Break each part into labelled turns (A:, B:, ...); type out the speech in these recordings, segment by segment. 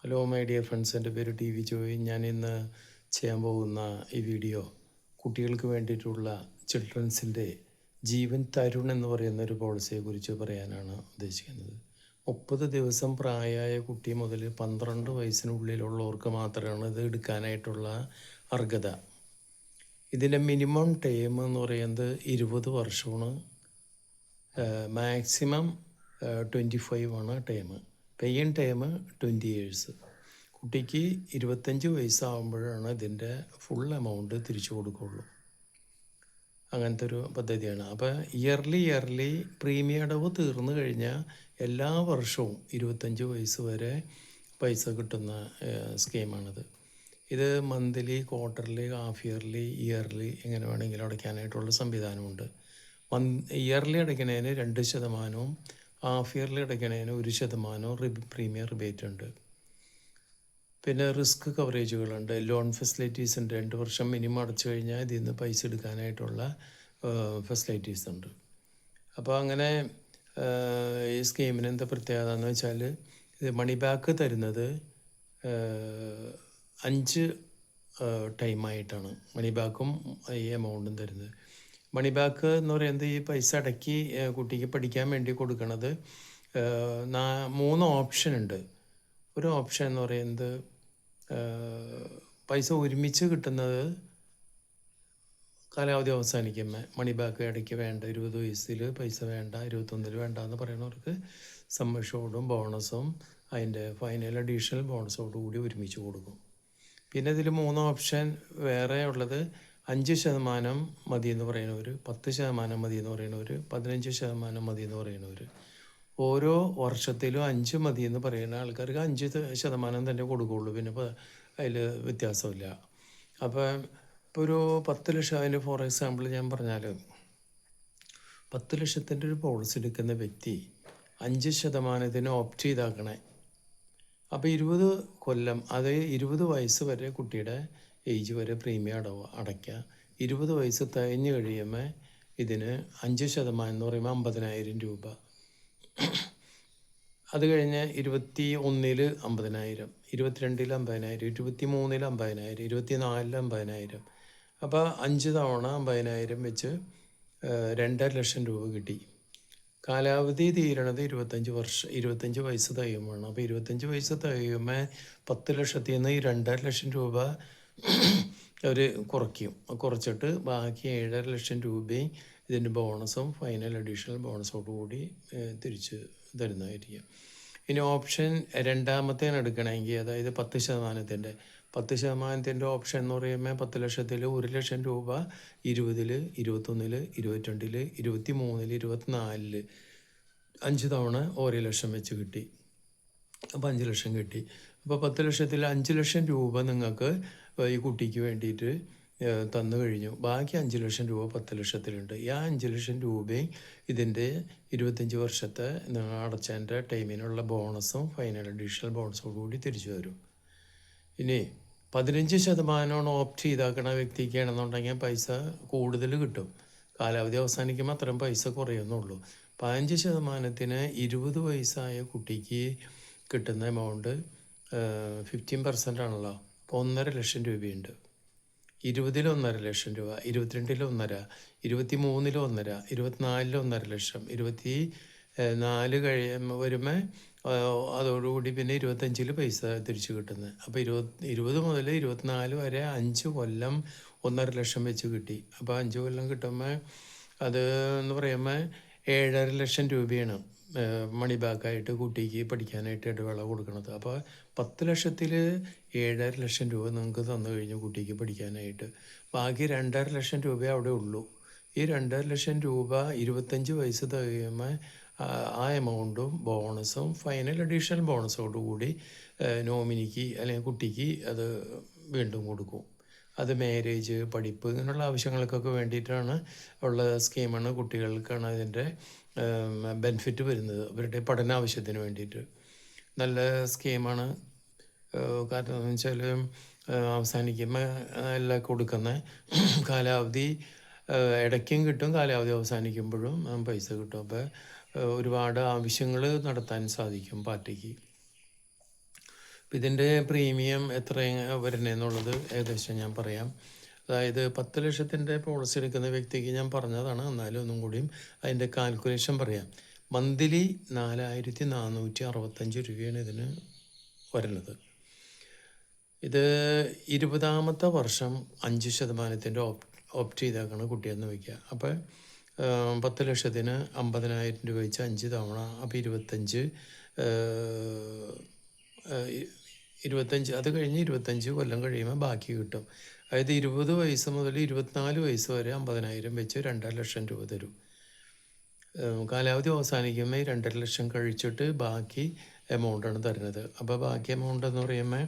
A: Hello my dear friends, എൻ്റെ പേര് T V Joy. ഞാൻ ഇന്ന് ചെയ്യാൻ പോകുന്ന ഈ വീഡിയോ കുട്ടികൾക്ക് വേണ്ടിയിട്ടുള്ള ചിൽഡ്രൻസിൻ്റെ ജീവൻ തരുൺ എന്ന് പറയുന്ന ഒരു പോളിസിയെക്കുറിച്ച് പറയാനാണ് ഉദ്ദേശിക്കുന്നത്. 30 ദിവസം പ്രായമായ കുട്ടി മുതൽ 12 വയസ്സിനുള്ളിലുള്ളവർക്ക് മാത്രമാണ് ഇത് എടുക്കാനായിട്ടുള്ള അർഹത. ഇതിൻ്റെ മിനിമം ടൈം എന്ന് പറയുന്നത് 20 വർഷമാണ്. മാക്സിമം 25 ആണ് ടൈം. പെയ്യിൻ time 20 years. കുട്ടിക്ക് 25 വയസ്സാകുമ്പോഴാണ് ഇതിൻ്റെ ഫുൾ എമൗണ്ട് തിരിച്ചു കൊടുക്കുകയുള്ളൂ. അങ്ങനത്തെ ഒരു പദ്ധതിയാണ്. അപ്പോൾ ഇയർലി പ്രീമിയം അടവ് തീർന്നു കഴിഞ്ഞാൽ എല്ലാ വർഷവും 25 വയസ്സ് വരെ പൈസ കിട്ടുന്ന സ്കീമാണിത്. ഇത് മന്ത്ലി, ക്വാർട്ടർലി, ഹാഫ് ഇയർലി എങ്ങനെ വേണമെങ്കിലും അടയ്ക്കാനായിട്ടുള്ള സംവിധാനമുണ്ട്. ഇയർലി അടയ്ക്കുന്നതിന് 2%, ഹാഫ് ഇയർലി അടയ്ക്കുന്നതിന് 1% പ്രീമിയം റിബേറ്റ് ഉണ്ട്. പിന്നെ റിസ്ക് കവറേജുകളുണ്ട്, ലോൺ ഫെസിലിറ്റീസ് ഉണ്ട്. 2 വർഷം മിനിമം അടച്ചു കഴിഞ്ഞാൽ ഇതിൽ നിന്ന് പൈസ എടുക്കാനായിട്ടുള്ള ഫെസിലിറ്റീസ് ഉണ്ട്. അപ്പോൾ അങ്ങനെ ഈ സ്കീമിന് എന്താ പ്രത്യേകത എന്ന് വെച്ചാൽ, ഇത് മണി ബാക്ക് തരുന്നത് 5 ടൈമായിട്ടാണ് മണി ബാക്കും ഈ എമൗണ്ടും തരുന്നത്. മണി ബാക്ക് എന്ന് പറയുന്നത് ഈ പൈസ അടക്കി കുട്ടിക്ക് പഠിക്കാൻ വേണ്ടി കൊടുക്കുന്നത് 3 ഓപ്ഷൻ ഉണ്ട്. ഒരു ഓപ്ഷൻ എന്ന് പറയുന്നത് പൈസ ഒരുമിച്ച് കിട്ടുന്നത് കാലാവധി അവസാനിക്കുമ്പോൾ മണി ബാക്ക് ഇടയ്ക്ക് വേണ്ട, 20 വയസ്സിൽ പൈസ വേണ്ട, 21 വേണ്ട എന്ന് പറയുന്നവർക്ക് സമ്മഷോടും ബോണസും അതിൻ്റെ ഫൈനൽ അഡീഷണൽ ബോണസോടു കൂടി ഒരുമിച്ച് കൊടുക്കും. പിന്നെ ഇതിൽ 3 ഓപ്ഷൻ വേറെ ഉള്ളത് 5% മതി എന്ന് പറയുന്നവർ, 10% മതി എന്ന് പറയുന്നവർ, 15% മതി എന്ന് പറയുന്നവർ. ഓരോ വർഷത്തിലും 5 മതി എന്ന് പറയുന്ന ആൾക്കാർക്ക് 5% തന്നെ കൊടുക്കുകയുള്ളൂ. പിന്നെ അതിൽ വ്യത്യാസമില്ല. അപ്പോൾ ഇപ്പോൾ ഒരു 10 ലക്ഷം, അതിന് ഫോർ എക്സാമ്പിൾ ഞാൻ പറഞ്ഞാൽ 10 ലക്ഷത്തിൻ്റെ ഒരു പോളിസി എടുക്കുന്ന വ്യക്തി 5% ഓപ്റ്റ് ചെയ്താക്കണേ. അപ്പോൾ 20 കൊല്ലം, അതായത് 20 വയസ്സ് വരെ കുട്ടിയുടെ ഏജ് വരെ പ്രീമിയം അടയ്ക്കുക. 20 വയസ്സ് തികഞ്ഞ് കഴിയുമ്പോൾ ഇതിന് 5% എന്ന് പറയുമ്പോൾ 50,000 രൂപ. അത് കഴിഞ്ഞ് 21-ൽ 50,000, 22-ൽ 50,000, 23-ൽ 50,000, 24-ൽ 50,000. അപ്പോൾ 5 തവണ 50,000 വെച്ച് 2.5 ലക്ഷം രൂപ കിട്ടി. കാലാവധി തീരണത് 25 വയസ്സ് തികയുമ്പോഴാണ്. അപ്പോൾ 25 വയസ്സ് തികയുമ്പോൾ 10 ലക്ഷത്തിൽ നിന്ന് ഈ 2.5 ലക്ഷം രൂപ അവർ കുറച്ചിട്ട് ബാക്കി 7.5 ലക്ഷം രൂപയും ഇതിൻ്റെ ബോണസും ഫൈനൽ അഡീഷണൽ ബോണസോടുകൂടി തിരിച്ച് തരുന്നതായിരിക്കും. ഇനി ഓപ്ഷൻ രണ്ടാമത്തേന് എടുക്കണമെങ്കിൽ, അതായത് 10%-ൻ്റെ ഓപ്ഷൻ എന്ന് പറയുമ്പോൾ 10 ലക്ഷത്തിൽ 1 ലക്ഷം രൂപ 20-ൽ, 21-ൽ, 22-ൽ, 23-ൽ, 24-ൽ 5 തവണ 1 ലക്ഷം വെച്ച് കിട്ടി. അപ്പോൾ 5 ലക്ഷം കിട്ടി. അപ്പോൾ 10 ലക്ഷത്തിൽ 5 ലക്ഷം രൂപ നിങ്ങൾക്ക് ഈ കുട്ടിക്ക് വേണ്ടിയിട്ട് തന്നു കഴിഞ്ഞു. ബാക്കി 5 ലക്ഷം രൂപ 10 ലക്ഷത്തിലുണ്ട്. ഈ 5 ലക്ഷം രൂപയും ഇതിൻ്റെ 25 വർഷത്തെ അടച്ചതിൻ്റെ ടൈമിനുള്ള ബോണസും ഫൈനൽ അഡീഷണൽ ബോണസോടുകൂടി തിരിച്ചു തരും. ഇനി 15% ഓപ്റ്റ് ചെയ്താക്കണ വ്യക്തിക്കാണെന്നുണ്ടെങ്കിൽ പൈസ കൂടുതൽ കിട്ടും. കാലാവധി അവസാനിക്കുമ്പോൾ അത്രയും പൈസ കുറയുന്നുള്ളൂ. 15%-ന് 20 വയസ്സായ കുട്ടിക്ക് കിട്ടുന്ന എമൗണ്ട് 15% ആണല്ലോ. അപ്പോൾ 1.5 ലക്ഷം രൂപയുണ്ട്. 20-ൽ 1.5 ലക്ഷം രൂപ, 22-ൽ 1.5, 23-ൽ 1.5, 24-ൽ 1.5 ലക്ഷം, 24 വരുമ്പോൾ അതോടുകൂടി പിന്നെ 25-ൽ പൈസ തിരിച്ചു കിട്ടുന്നത്. അപ്പോൾ 20 മുതൽ 24 വരെ 5 കൊല്ലം 1.5 ലക്ഷം വെച്ച് കിട്ടി. അപ്പോൾ 5 കൊല്ലം കിട്ടുമ്പോൾ അത് എന്ന് പറയുമ്പോൾ 7.5 ലക്ഷം രൂപയാണ് മണി ബാക്കായിട്ട് കുട്ടിക്ക് പഠിക്കാനായിട്ട് ഇടവേള കൊടുക്കുന്നത്. അപ്പോൾ 10 ലക്ഷത്തിൽ 7.5 ലക്ഷം രൂപ നിങ്ങൾക്ക് തന്നു കഴിഞ്ഞു കുട്ടിക്ക് പഠിക്കാനായിട്ട്. ബാക്കി 2.5 ലക്ഷം രൂപയെ അവിടെ ഉള്ളൂ. ഈ 2.5 ലക്ഷം രൂപ 25 വയസ്സ് തികയുമ്പോൾ ആ എമൗണ്ടും ബോണസും ഫൈനൽ അഡീഷണൽ ബോണസോടുകൂടി നോമിനിക്ക് അല്ലെങ്കിൽ കുട്ടിക്ക് അത് വീണ്ടും കൊടുക്കും. അത് മാരേജ്, പഠിപ്പ്, ഇങ്ങനെയുള്ള ആവശ്യങ്ങൾക്കൊക്കെ വേണ്ടിയിട്ടാണ് ഉള്ള സ്കീമാണ്. കുട്ടികൾക്കാണ് അതിൻ്റെ ബെനിഫിറ്റ് വരുന്നത്, അവരുടെ പഠനാവശ്യത്തിന് വേണ്ടിയിട്ട്. നല്ല സ്കീമാണ്. കാരണം എന്ന് വെച്ചാൽ അവസാനിക്കുമ്പോൾ എല്ലാം കൊടുക്കുന്ന കാലാവധി ഇടയ്ക്കും കിട്ടും, കാലാവധി അവസാനിക്കുമ്പോഴും പൈസ കിട്ടും. അപ്പോൾ ഒരുപാട് ആവശ്യങ്ങൾ നടത്താൻ സാധിക്കും പാർട്ടിക്ക്. ഇതിൻ്റെ പ്രീമിയം എത്ര വരുന്നതെന്നുള്ളത് ഏകദേശം ഞാൻ പറയാം. അതായത് 10 ലക്ഷത്തിൻ്റെ പോളിസി എടുക്കുന്ന വ്യക്തിക്ക് ഞാൻ പറഞ്ഞതാണ്, എന്നാലും ഒന്നും കൂടിയും അതിൻ്റെ കാൽക്കുലേഷൻ പറയാം. മന്ത്ലി 4465 രൂപയാണ് ഇതിന് വരുന്നത്. ഇത് 20ാമത്തെ വർഷം 5% ഓപ്റ്റ് ചെയ്തേക്കാണ് കുട്ടിയെന്ന് വയ്ക്കുക. അപ്പോൾ 10 ലക്ഷത്തിന് 50,000 രൂപ വെച്ച് 5 തവണ, അപ്പോൾ 25 അത് കഴിഞ്ഞ് 25 കൊല്ലം കഴിയുമ്പോൾ ബാക്കി കിട്ടും. അതായത് 20 വയസ്സ് മുതൽ 24 വയസ്സ് വരെ 50,000 വെച്ച് 2.5 ലക്ഷം രൂപ തരും. കാലാവധി അവസാനിക്കുമ്പോൾ 2.5 ലക്ഷം കഴിച്ചിട്ട് ബാക്കി എമൗണ്ടാണ് തരുന്നത്. അപ്പോൾ ബാക്കി എമൗണ്ട് എന്ന് പറയുമ്പോൾ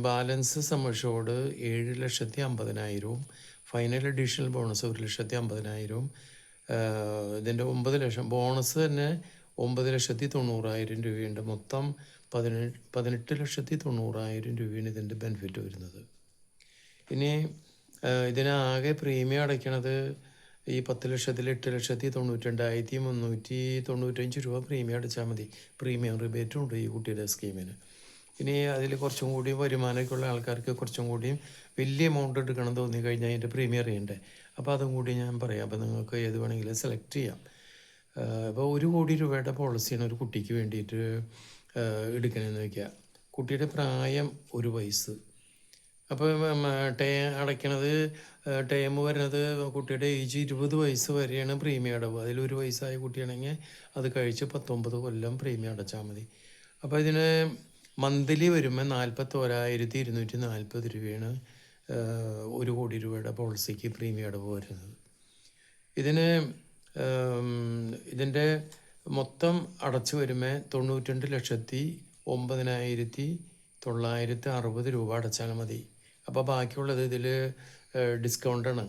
A: balance sum assured 7,50,000, final additional bonus 1,50,000, ഇതിൻ്റെ 9 ലക്ഷം ബോണസ് തന്നെ 9,90,000 രൂപയുണ്ട്. മൊത്തം 18,90,000 രൂപയാണ് ഇതിൻ്റെ ബെനിഫിറ്റ് വരുന്നത്. ഇനി ഇതിനാകെ പ്രീമിയം അടയ്ക്കണത് ഈ 10 ലക്ഷത്തിൽ 8,92,395 രൂപ പ്രീമിയം അടച്ചാൽ മതി. പ്രീമിയം റിബേറ്റും ഉണ്ട് ഈ കുട്ടിയുടെ സ്കീമിന്. ഇനി അതിൽ കുറച്ചും കൂടി വരുമാനമൊക്കെ ഉള്ള ആൾക്കാർക്ക് കുറച്ചും കൂടിയും വലിയ എമൗണ്ട് എടുക്കണം തോന്നിക്കഴിഞ്ഞാൽ അതിൻ്റെ പ്രീമിയം അറിയണ്ടേ. അപ്പോൾ അതും കൂടി ഞാൻ പറയാം. അപ്പോൾ നിങ്ങൾക്ക് ഏത് വേണമെങ്കിലും സെലക്ട് ചെയ്യാം. ഇപ്പോൾ 1 കോടി രൂപയുടെ പോളിസിയാണ് ഒരു കുട്ടിക്ക് വേണ്ടിയിട്ട് എടുക്കണമെന്ന് വയ്ക്കുക. കുട്ടിയുടെ പ്രായം 1 വയസ്സ്. അപ്പോൾ അടയ്ക്കണത് ടേം വരുന്നത് കുട്ടിയുടെ ഏജ് 20 വയസ്സ് വരെയാണ് പ്രീമിയം അടവ്. അതിൽ 1 വയസ്സായ കുട്ടിയാണെങ്കിൽ അത് കഴിച്ച് 19 കൊല്ലം പ്രീമിയം അടച്ചാൽ മതി. അപ്പോൾ ഇതിന് മന്ത്ലി വരുമ്പോൾ 41,240 രൂപയാണ് 1 കോടി രൂപയുടെ പോളിസിക്ക് പ്രീമിയം അടവ് വരുന്നത്. ഇതിൻ്റെ മൊത്തം അടച്ചു വരുമ്പോൾ 92,09,960 രൂപ അടച്ചാൽ മതി. അപ്പോൾ ബാക്കിയുള്ളത് ഇതിൽ ഡിസ്കൗണ്ടാണ്,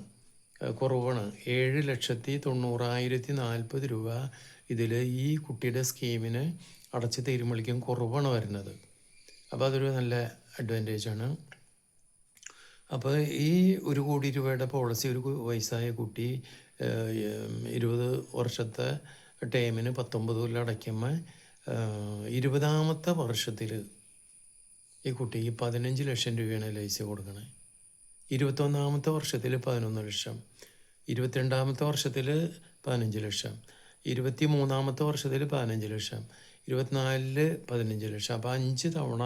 A: കുറവാണ്. 7,90,040 രൂപ ഇതിൽ ഈ കുട്ടിയുടെ സ്കീമിന് അടച്ച് തീരുമാനിക്കും കുറവാണ് വരുന്നത്. അപ്പോൾ അതൊരു നല്ല അഡ്വാൻറ്റേജാണ്. അപ്പോൾ ഈ 1 കോടി രൂപയുടെ പോളിസി ഒരു വയസ്സായ കുട്ടി 20 വർഷത്തെ ടൈമിന് 19 കൊല്ലം അടയ്ക്കുമ്പോൾ 20ാമത്തെ വർഷത്തിൽ ഈ കുട്ടിക്ക് 15 ലക്ഷം രൂപയാണ് LIC കൊടുക്കണേ. 21ാമത്തെ വർഷത്തിൽ 11 ലക്ഷം, 22ാമത്തെ വർഷത്തിൽ 15 ലക്ഷം, 23ാമത്തെ വർഷത്തിൽ 15 ലക്ഷം, 24-ൽ 15 ലക്ഷം. അപ്പോൾ 5 തവണ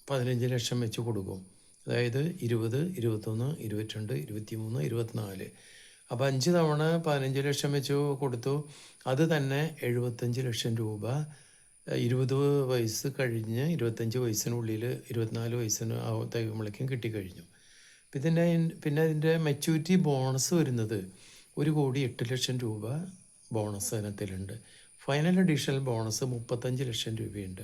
A: 15 ലക്ഷം വെച്ച് കൊടുക്കും. അതായത് 20, 21, 22, 23, 24. അപ്പോൾ 5 തവണ 15 ലക്ഷം വെച്ച് കൊടുത്തു. അത് തന്നെ 75 ലക്ഷം രൂപ 20 വയസ്സ് കഴിഞ്ഞ് 25 വയസ്സിനുള്ളിൽ 24 വയസ്സിന് തികയുമ്പോഴേക്കും കിട്ടിക്കഴിഞ്ഞു. പിന്നെ ഇതിൻ്റെ മെച്യൂരിറ്റി ബോണസ് വരുന്നത് 1,08 ലക്ഷം രൂപ ബോണസ് ഇനത്തിലുണ്ട്. ഫൈനൽ അഡീഷണൽ ബോണസ് 35 ലക്ഷം രൂപയുണ്ട്.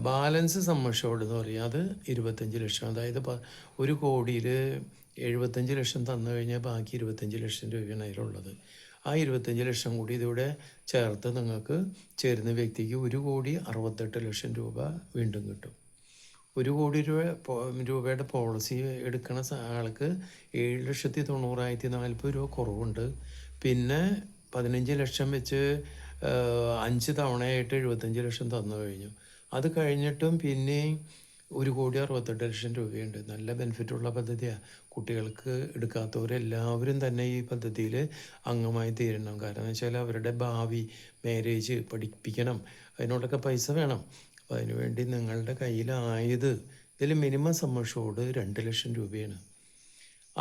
A: ബാലൻസ് സം അഷ്യൂർഡ് എന്ന് പറയും, അത് 25 ലക്ഷം. അതായത് 1 കോടിയിൽ 75 ലക്ഷം തന്നു കഴിഞ്ഞാൽ ബാക്കി 25 ലക്ഷം രൂപയാണ് അതിലുള്ളത്. ആ 25 ലക്ഷം കൂടി ഇതിവിടെ ചേർത്ത് നിങ്ങൾക്ക് ചേരുന്ന വ്യക്തിക്ക് 1,68 ലക്ഷം രൂപ വീണ്ടും കിട്ടും. 1 കോടി രൂപയുടെ പോളിസി എടുക്കുന്ന ആൾക്ക് 7,90,040 രൂപ കുറവുണ്ട്. പിന്നെ 15 ലക്ഷം വെച്ച് 5 തവണയായിട്ട് 75 ലക്ഷം തന്നു കഴിഞ്ഞു. അത് കഴിഞ്ഞിട്ടും പിന്നെ 1,68 ലക്ഷം രൂപയുണ്ട്. നല്ല ബെനിഫിറ്റുള്ള പദ്ധതിയാണ്. കുട്ടികൾക്ക് എടുക്കാത്തവരെല്ലാവരും തന്നെ ഈ പദ്ധതിയിൽ അംഗമായി തീരണം. കാരണം വെച്ചാൽ അവരുടെ ഭാവി, മാരേജ്, പഠിപ്പിക്കണം, അതിനോടൊക്കെ പൈസ വേണം. അപ്പോൾ അതിനുവേണ്ടി നിങ്ങളുടെ കയ്യിലായത് ഇതിൽ മിനിമം സം അഷ്യൂർഡ് 2 ലക്ഷം രൂപയാണ്.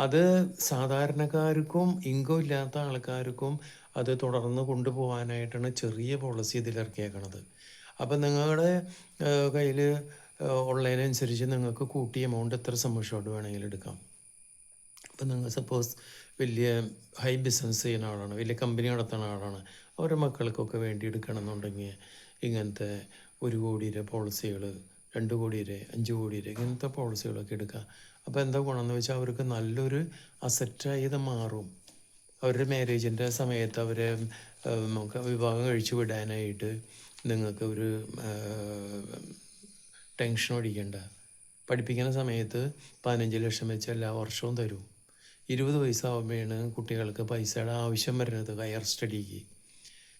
A: അത് സാധാരണക്കാർക്കും ഇൻകം ഇല്ലാത്ത ആൾക്കാർക്കും അത് തുടർന്ന് കൊണ്ടുപോകാനായിട്ടാണ് ചെറിയ പോളിസി ഇതിലിറക്കിയേക്കണത്. അപ്പം നിങ്ങളുടെ കയ്യിൽ ഉള്ളതിനനുസരിച്ച് നിങ്ങൾക്ക് കൂട്ടിയ എമൗണ്ട് എത്ര സം അഷ്യൂർഡ് വേണമെങ്കിലും എടുക്കാം. അപ്പം നിങ്ങൾ സപ്പോസ് വലിയ ഹൈ ബിസിനസ് ചെയ്യുന്ന ആളാണ്, വലിയ കമ്പനി നടത്തുന്ന ആളാണ്, അവരുടെ മക്കൾക്കൊക്കെ വേണ്ടി എടുക്കണമെന്നുണ്ടെങ്കിൽ ഇങ്ങനത്തെ 1 കോടിയുടെ പോളിസികൾ, 2 കോടിയുടെ, 5 കോടിയുടെ ഇങ്ങനത്തെ പോളിസികളൊക്കെ എടുക്കുക. അപ്പോൾ എന്താ ഗുണമെന്ന് വെച്ചാൽ അവർക്ക് നല്ലൊരു അസറ്റായി ഇത് മാറും. അവരുടെ മാരേജിൻ്റെ സമയത്ത് അവരെ വിവാഹം കഴിച്ചു വിടാനായിട്ട് നിങ്ങൾക്ക് ഒരു ടെൻഷൻ അടിക്കേണ്ട. പഠിപ്പിക്കുന്ന സമയത്ത് 15 ലക്ഷം വെച്ച് എല്ലാ വർഷവും തരും. 20 വയസ്സാകുമ്പോഴാണ് കുട്ടികൾക്ക് പൈസയുടെ ആവശ്യം വരുന്നത് ഹയർ സ്റ്റഡിക്ക്.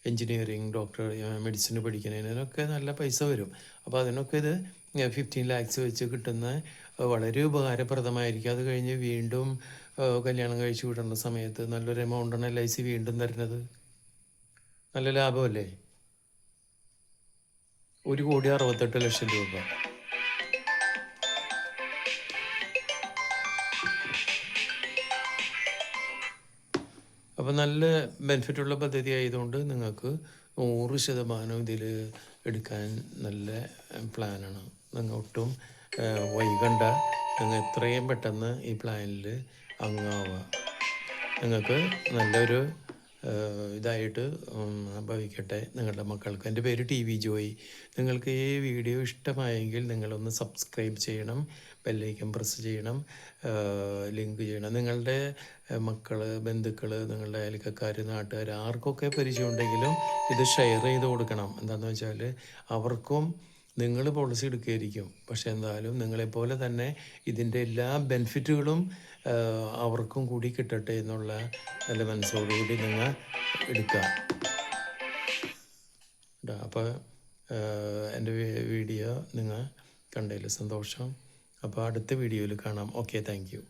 A: എൻജിനീയറിങ്, ഡോക്ടർ, മെഡിസിന് പഠിക്കുന്നതിനൊക്കെ നല്ല പൈസ വരും. അപ്പോൾ അതിനൊക്കെ ഇത് 15 lakhs വെച്ച് കിട്ടുന്ന വളരെ ഉപകാരപ്രദമായിരിക്കും. അത് കഴിഞ്ഞ് വീണ്ടും കല്യാണം കഴിച്ച് വിടുന്ന സമയത്ത് നല്ലൊരു എമൗണ്ടാണ് LIC വീണ്ടും തരുന്നത്. നല്ല ലാഭമല്ലേ? 1,68 ലക്ഷം രൂപ. അപ്പോൾ നല്ല ബെനിഫിറ്റുള്ള പദ്ധതി ആയതുകൊണ്ട് നിങ്ങൾക്ക് 100% ഇതിൽ എടുക്കാൻ നല്ല പ്ലാനാണ്. നിങ്ങൾ ഒട്ടും വൈകണ്ട. നിങ്ങൾ എത്രയും പെട്ടെന്ന് ഈ പ്ലാനിൽ അംഗമാവുക. നിങ്ങൾക്ക് നല്ലൊരു ഇതായിട്ട് ഭവിക്കട്ടെ നിങ്ങളുടെ മക്കൾക്ക്. എൻ്റെ പേര് TV ജോയി. നിങ്ങൾക്ക് ഈ വീഡിയോ ഇഷ്ടമായെങ്കിൽ നിങ്ങളൊന്ന് സബ്സ്ക്രൈബ് ചെയ്യണം, ബെല്ലൈക്കൺ പ്രസ് ചെയ്യണം, ലിങ്ക് ചെയ്യണം. നിങ്ങളുടെ മക്കൾ, ബന്ധുക്കൾ, നിങ്ങളുടെ അയൽക്കാർ, നാട്ടുകാർ ആർക്കൊക്കെ പരിചയമുണ്ടെങ്കിലും ഇത് ഷെയർ ചെയ്ത് കൊടുക്കണം. എന്താണെന്ന് വെച്ചാൽ അവർക്കും നിങ്ങൾ പോളിസി എടുക്കുകയായിരിക്കും, പക്ഷേ എന്തായാലും നിങ്ങളെപ്പോലെ തന്നെ ഇതിൻ്റെ എല്ലാ ബെനിഫിറ്റുകളും അവർക്കും കൂടി കിട്ടട്ടെ എന്നുള്ള നല്ല മനസ്സോടുകൂടി നിങ്ങൾ എടുക്കുക. അപ്പോൾ എൻ്റെ വീഡിയോ നിങ്ങൾ കണ്ടതിൽ സന്തോഷം. അപ്പോൾ അടുത്ത വീഡിയോയിൽ കാണാം. Okay, thank you.